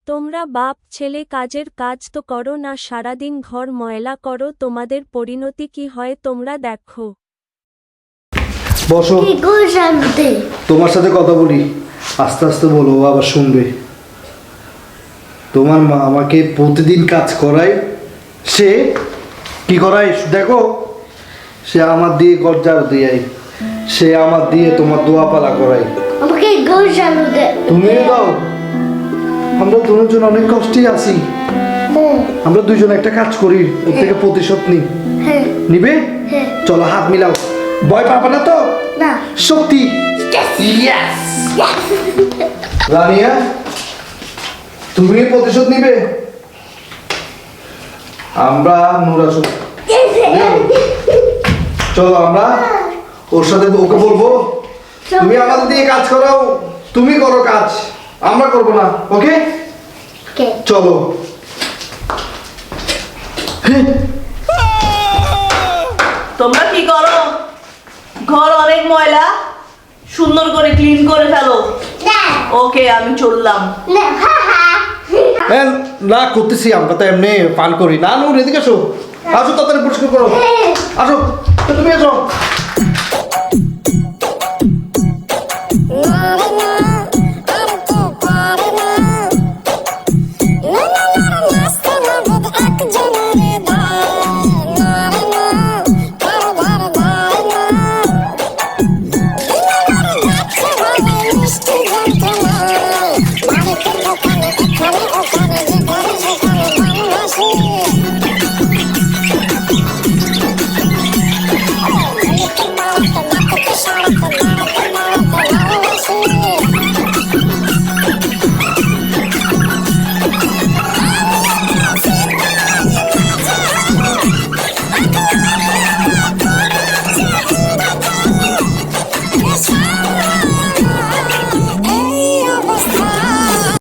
তোমরা বাপ ছেলে কাজের কাজ তো করো না, সারাদিন ঘর ময়লা করো, তোমাদের পরিণতি কি হয় তোমরা দেখো। বসো, তোমার সাথে কথা বলি। আস্তে আস্তে বলো, ও আবার শুনবে। তোমার মা আমাকে প্রতিদিন কাজ করায়। সে কি করায় দেখো, সে আমার দিয়ে ঘর ঝাড়ু দিয়ে, সে আমার দিয়ে তোমার দোয়া পালা করায়। আমাকে ঘর ঝাড়ু দে। তুমিও দাও। আমরা দুজন অনেক কষ্টে আছি। আমরা দুজন একটা কাজ করি, ওর থেকে প্রতিশোধ নিই। হ্যাঁ নিবে? হ্যাঁ। চলো হাত মিলাও। ভয় পাবে না তো? না। শক্তি। ইয়েস। রানিয়া, তুমি প্রতিশোধ নিবে? আমরা নুরা চলো, আমরা ওর সাথে ওকে বলবো তুমি আমাদের দিয়ে কাজ করাও, তুমি করো কাজ, আমরা করবো না। ওকে চলো। তোমরা কি করো? ঘর অনেক ময়লা, সুন্দর করে ক্লিন করে ফেলো। ওকে, আমি চললাম। না করতেছি, আমরা তো এমনি পান করি না। নূর এদিকে আসো, আসো তাড়াতাড়ি পরিষ্কার করো। আসো তুমি আসো।